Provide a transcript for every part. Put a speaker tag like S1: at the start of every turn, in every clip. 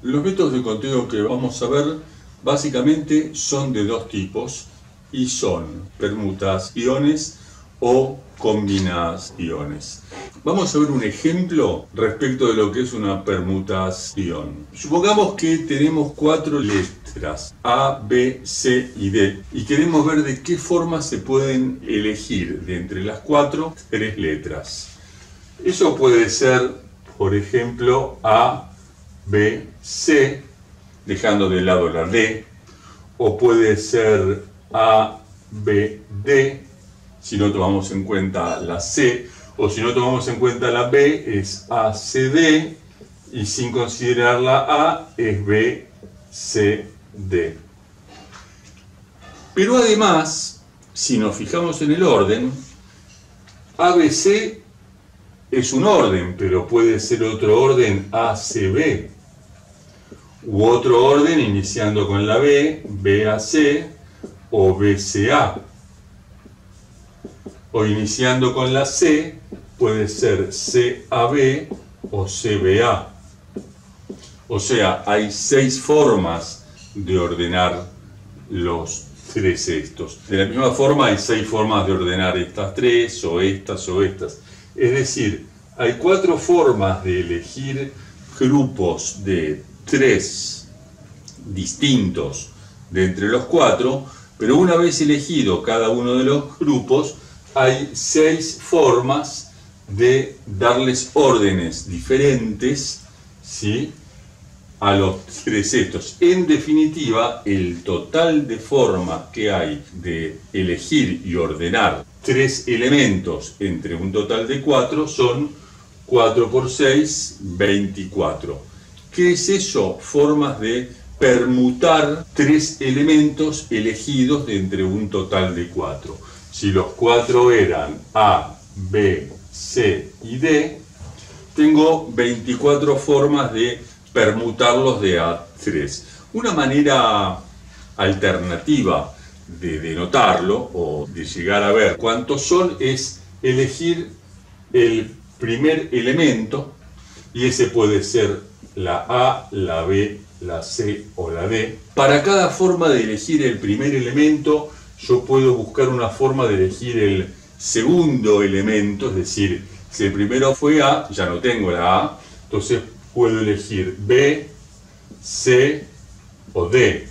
S1: Los métodos de conteo que vamos a ver básicamente son de dos tipos y son permutaciones o combinaciones. Vamos a ver un ejemplo respecto de lo que es una permutación. Supongamos que tenemos 4 letras A, B, C y D y queremos ver de qué forma se pueden elegir de entre las 4 3 letras. Eso puede ser, por ejemplo, A, B, C, dejando de lado la D, o puede ser A, B, D, si no tomamos en cuenta la C, o si no tomamos en cuenta la B, es A, C, D, y sin considerar la A, es B, C, D. Pero además, si nos fijamos en el orden, A, B, C es un orden, pero puede ser otro orden A, C, B, u otro orden iniciando con la B, B, A, C, o B, C, A. O iniciando con la C, puede ser C, A, B o C, B, A. O sea, hay 6 formas de ordenar los 3 estos. De la misma forma, hay 6 formas de ordenar estas 3 o estas o estas. Es decir, hay 4 formas de elegir grupos de 3 distintos de entre los 4, pero una vez elegido cada uno de los grupos, hay 6 formas de darles órdenes diferentes, ¿sí?, a los 3 estos. En definitiva, el total de formas que hay de elegir y ordenar 3 elementos entre un total de 4 son 4 por 6, 24. ¿Qué es eso? Formas de permutar 3 elementos elegidos de entre un total de 4. Si los 4 eran A, B, C y D, tengo 24 formas de permutarlos de A3. Una manera alternativa de denotarlo o de llegar a ver cuántos son es elegir el primer elemento, y ese puede ser la A, la B, la C o la D. Para cada forma de elegir el primer elemento, yo puedo buscar una forma de elegir el segundo elemento, es decir, si el primero fue A, ya no tengo la A, entonces puedo elegir B, C o D.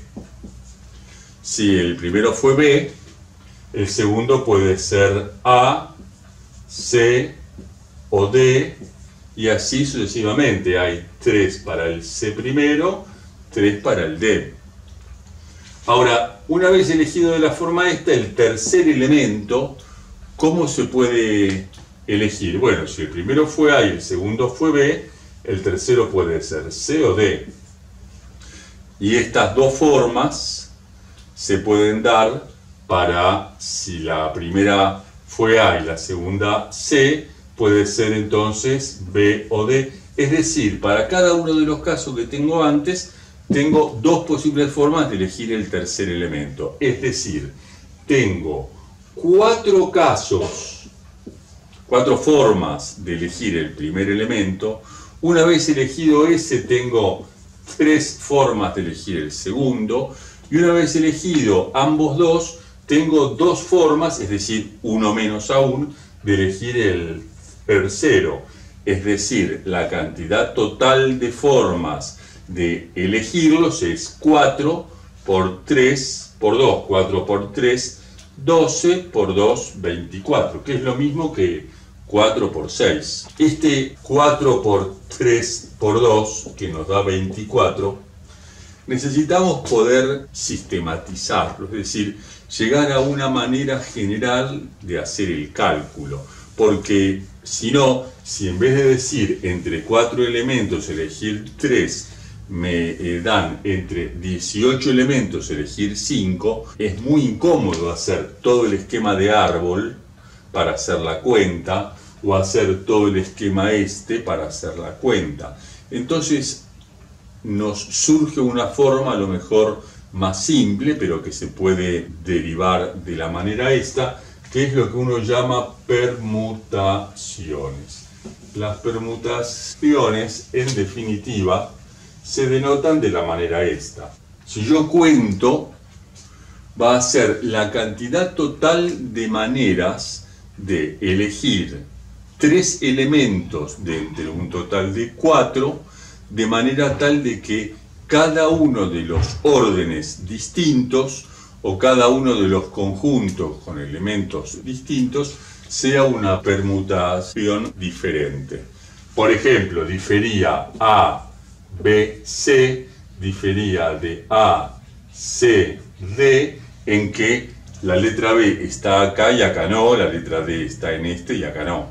S1: Si el primero fue B, el segundo puede ser A, C o D, y así sucesivamente. Hay 3 para el C primero, 3 para el D. Ahora, una vez elegido de la forma esta, el tercer elemento, ¿cómo se puede elegir? Bueno, si el primero fue A y el segundo fue B, el tercero puede ser C o D. Y estas dos formas se pueden dar para, si la primera fue A y la segunda C, puede ser entonces B o D. Es decir, para cada uno de los casos que tengo antes, tengo 2 posibles formas de elegir el tercer elemento. Es decir, tengo 4 casos, 4 formas de elegir el primer elemento. Una vez elegido ese, tengo 3 formas de elegir el segundo. Y una vez elegido ambos dos, tengo 2 formas, es decir, uno menos aún, de elegir el tercero. Es decir, la cantidad total de formas de elegirlos es 4 por 3 por 2, 4 por 3, 12 por 2, 24, que es lo mismo que 4 por 6. Este 4 por 3 por 2, que nos da 24, necesitamos poder sistematizarlo, es decir, llegar a una manera general de hacer el cálculo, porque si no, si en vez de decir entre 4 elementos elegir 3, me dan entre 18 elementos elegir 5, es muy incómodo hacer todo el esquema de árbol para hacer la cuenta, o hacer todo el esquema este para hacer la cuenta. Entonces nos surge una forma a lo mejor más simple, pero que se puede derivar de la manera esta, que es lo que uno llama permutaciones. Las permutaciones, en definitiva, se denotan de la manera esta. Si yo cuento, va a ser la cantidad total de maneras de elegir 3 elementos de entre un total de 4, de manera tal de que cada uno de los órdenes distintos o cada uno de los conjuntos con elementos distintos sea una permutación diferente. Por ejemplo, difería A, B, C, difería de A, C, D, en que la letra B está acá y acá no, la letra D está en este y acá no.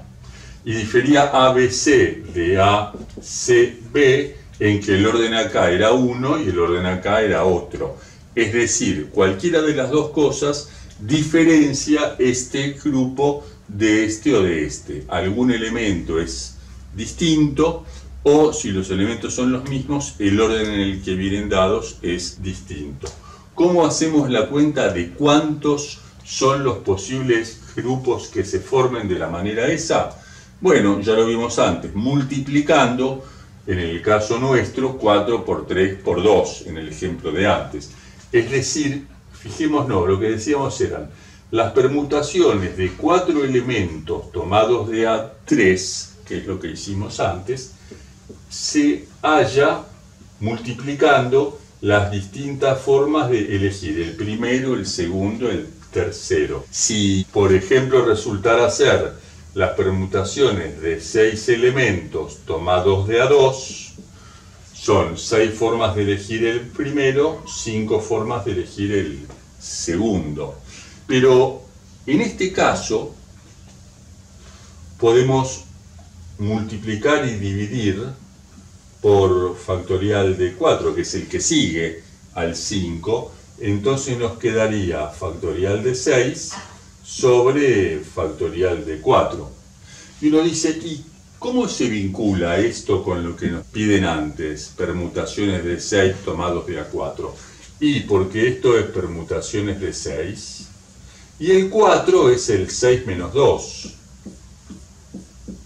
S1: Y difería ABC de A, C, B, en que el orden acá era uno y el orden acá era otro. Es decir, cualquiera de las dos cosas diferencia este grupo de este o de este. Algún elemento es distinto, o si los elementos son los mismos, el orden en el que vienen dados es distinto. ¿Cómo hacemos la cuenta de cuántos son los posibles grupos que se formen de la manera esa? Bueno, ya lo vimos antes, multiplicando, en el caso nuestro, 4 por 3 por 2, en el ejemplo de antes. Es decir, fijémonos, lo que decíamos eran las permutaciones de 4 elementos tomados de A3, que es lo que hicimos antes, se halla multiplicando las distintas formas de elegir el primero, el segundo, el tercero. Si, por ejemplo, resultara ser las permutaciones de 6 elementos tomados de A2, son 6 formas de elegir el primero, 5 formas de elegir el segundo. Pero en este caso podemos multiplicar y dividir por factorial de 4, que es el que sigue al 5, entonces nos quedaría factorial de 6 sobre factorial de 4. Y uno dice, ¿y cómo se vincula esto con lo que nos piden antes? Permutaciones de 6 tomados de A4. Y porque esto es permutaciones de 6, y el 4 es el 6 menos 2.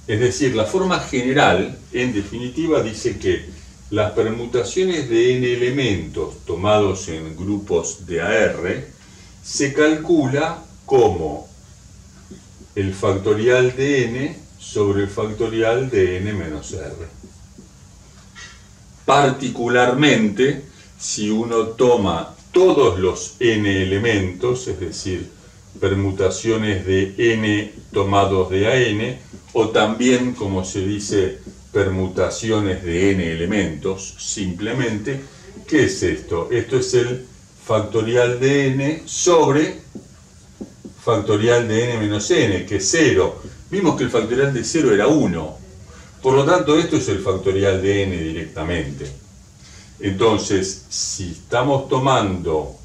S1: Es decir, la forma general, en definitiva, dice que las permutaciones de n elementos tomados en grupos de AR se calcula como el factorial de n sobre el factorial de n menos r. Particularmente, si uno toma todos los n elementos, es decir, permutaciones de n tomados de AN, o también, como se dice, permutaciones de n elementos, simplemente, ¿qué es esto? Esto es el factorial de n sobre factorial de n menos n, que es 0. Vimos que el factorial de 0 era 1. Por lo tanto, esto es el factorial de n directamente. Entonces, si estamos tomando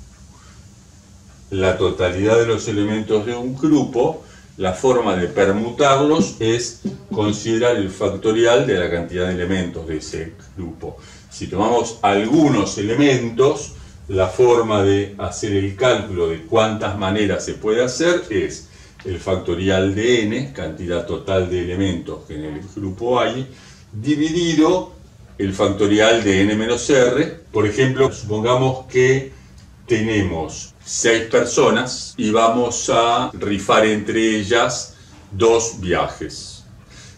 S1: la totalidad de los elementos de un grupo, la forma de permutarlos es considerar el factorial de la cantidad de elementos de ese grupo. Si tomamos algunos elementos, la forma de hacer el cálculo de cuántas maneras se puede hacer es el factorial de n, cantidad total de elementos que en el grupo hay, dividido el factorial de n menos r. Por ejemplo, supongamos que tenemos 6 personas y vamos a rifar entre ellas 2 viajes.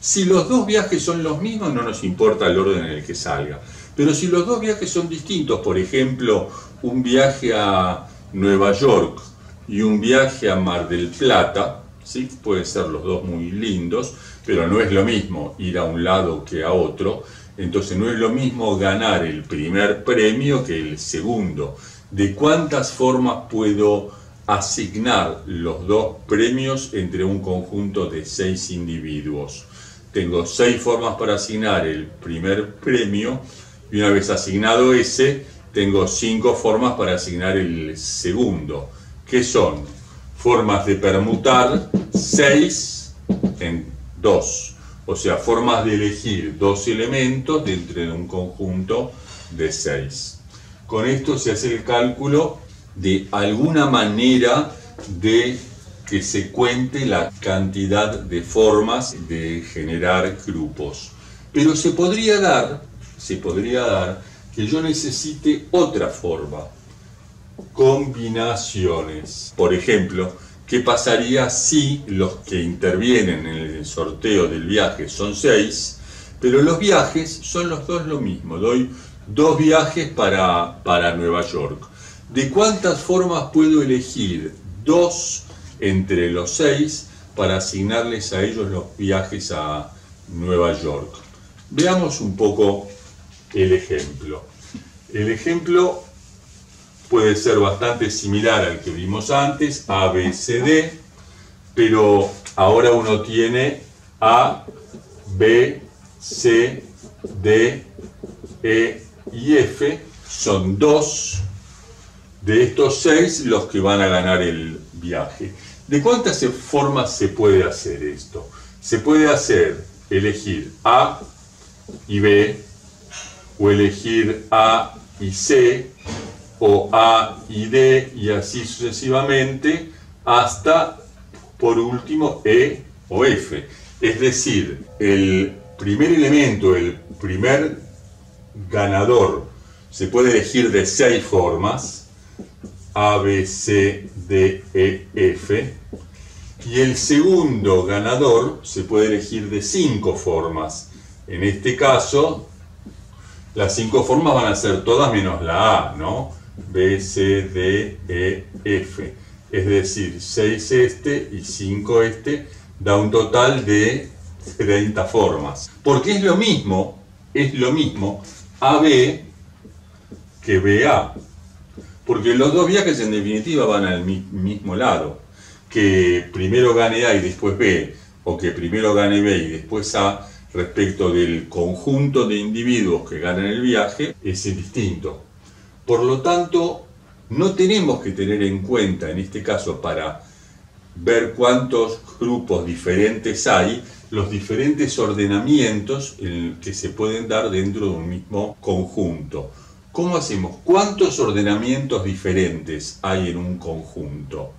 S1: Si los 2 viajes son los mismos, no nos importa el orden en el que salga. Pero si los 2 viajes son distintos, por ejemplo, un viaje a Nueva York y un viaje a Mar del Plata, ¿sí? Pueden ser los dos muy lindos, pero no es lo mismo ir a un lado que a otro. Entonces no es lo mismo ganar el primer premio que el segundo. ¿De cuántas formas puedo asignar los 2 premios entre un conjunto de 6 individuos? Tengo 6 formas para asignar el primer premio, y una vez asignado ese, tengo 5 formas para asignar el segundo, que son formas de permutar 6 en 2, o sea, formas de elegir 2 elementos dentro de un conjunto de 6. Con esto se hace el cálculo de alguna manera de que se cuente la cantidad de formas de generar grupos. Pero se podría dar que yo necesite otra forma. Combinaciones. Por ejemplo, ¿qué pasaría si los que intervienen en el sorteo del viaje son 6, pero los viajes son los dos lo mismo? Doy 2 viajes para Nueva York. ¿De cuántas formas puedo elegir 2 entre los 6 para asignarles a ellos los viajes a Nueva York? Veamos un poco el ejemplo. El ejemplo puede ser bastante similar al que vimos antes, A, B, C, D, pero ahora uno tiene A, B, C, D, E y F. Son 2 de estos 6 los que van a ganar el viaje. ¿De cuántas formas se puede hacer esto? Se puede hacer elegir A y B, o elegir A y C, o A y D, y así sucesivamente, hasta, por último, E o F. Es decir, el primer elemento, el primer ganador, se puede elegir de 6 formas, A, B, C, D, E, F, y el segundo ganador se puede elegir de 5 formas. En este caso, las 5 formas van a ser todas menos la A, ¿no? B, C, D, E, F. Es decir, 6 este y 5 este, da un total de 30 formas. Porque es lo mismo AB que BA. Porque los dos viajes en definitiva van al mismo lado. Que primero gane A y después B, o que primero gane B y después A, respecto del conjunto de individuos que ganan el viaje, es distinto. Por lo tanto, no tenemos que tener en cuenta, en este caso, para ver cuántos grupos diferentes hay, los diferentes ordenamientos que se pueden dar dentro de un mismo conjunto. ¿Cómo hacemos? ¿Cuántos ordenamientos diferentes hay en un conjunto?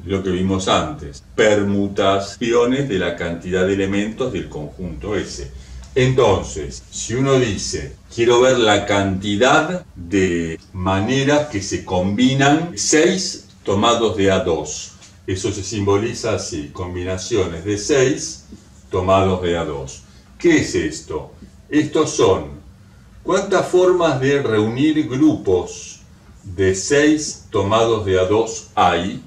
S1: Lo que vimos antes, permutaciones de la cantidad de elementos del conjunto ese. Entonces, si uno dice, quiero ver la cantidad de maneras que se combinan 6 tomados de A2, eso se simboliza así, combinaciones de 6 tomados de A2. ¿Qué es esto? Estos son, ¿cuántas formas de reunir grupos de 6 tomados de A2 hay?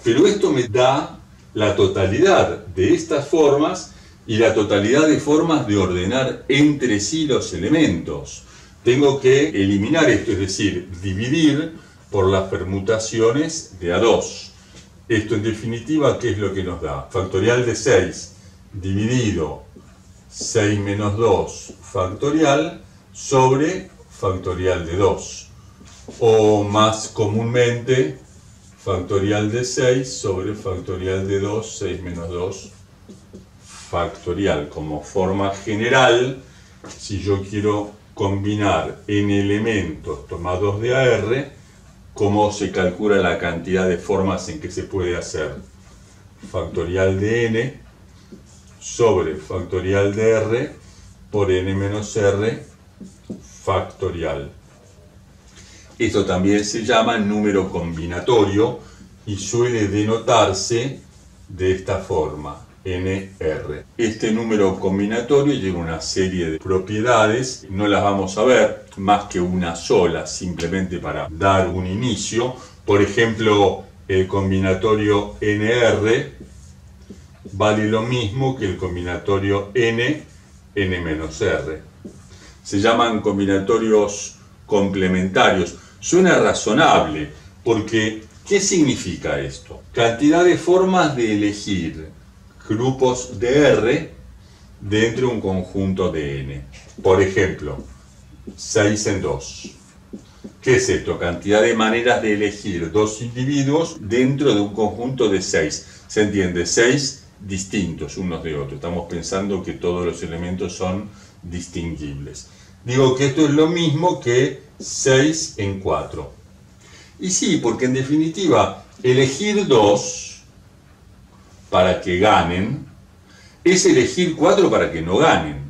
S1: Pero esto me da la totalidad de estas formas y la totalidad de formas de ordenar entre sí los elementos. Tengo que eliminar esto, es decir, dividir por las permutaciones de A2. Esto en definitiva, ¿qué es lo que nos da? Factorial de 6 dividido 6 menos 2 factorial sobre factorial de 2. O más comúnmente, factorial de 6 sobre factorial de 2, 6 menos 2 factorial. Como forma general, si yo quiero combinar n elementos tomados de AR, ¿cómo se calcula la cantidad de formas en que se puede hacer? Factorial de n sobre factorial de r por n menos r factorial. Esto también se llama número combinatorio y suele denotarse de esta forma, NR. Este número combinatorio tiene una serie de propiedades, no las vamos a ver, más que una sola, simplemente para dar un inicio. Por ejemplo, el combinatorio NR vale lo mismo que el combinatorio N menos R. Se llaman combinatorios complementarios. Suena razonable, porque ¿qué significa esto? Cantidad de formas de elegir grupos de R dentro de un conjunto de N. Por ejemplo, 6 en 2. ¿Qué es esto? Cantidad de maneras de elegir 2 individuos dentro de un conjunto de 6. ¿Se entiende? 6 distintos unos de otros. Estamos pensando que todos los elementos son distinguibles. Digo que esto es lo mismo que 6 en 4. Y sí, porque en definitiva, elegir 2 para que ganen es elegir 4 para que no ganen.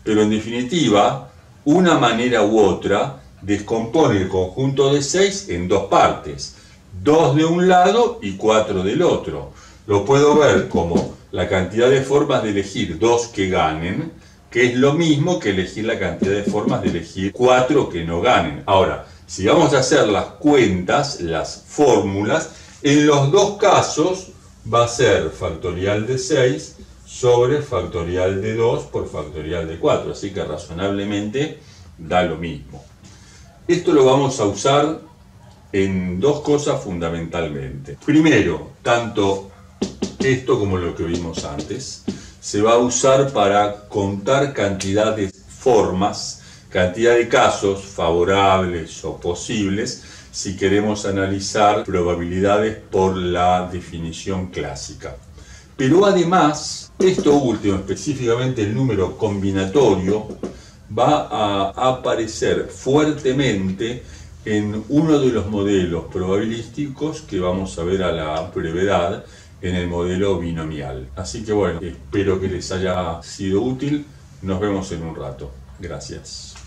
S1: Pero en definitiva, una manera u otra, descompone el conjunto de 6 en dos partes, 2 de un lado y 4 del otro. Lo puedo ver como la cantidad de formas de elegir 2 que ganen, que es lo mismo que elegir la cantidad de formas de elegir 4 que no ganen. Ahora, si vamos a hacer las cuentas, las fórmulas, en los dos casos va a ser factorial de 6 sobre factorial de 2 por factorial de 4, así que razonablemente da lo mismo. Esto lo vamos a usar en dos cosas fundamentalmente. Primero, tanto esto como lo que vimos antes, se va a usar para contar cantidad de formas, cantidad de casos favorables o posibles, si queremos analizar probabilidades por la definición clásica. Pero además, esto último, específicamente el número combinatorio, va a aparecer fuertemente en uno de los modelos probabilísticos que vamos a ver a la brevedad en el modelo binomial. Así que bueno, espero que les haya sido útil. Nos vemos en un rato. Gracias.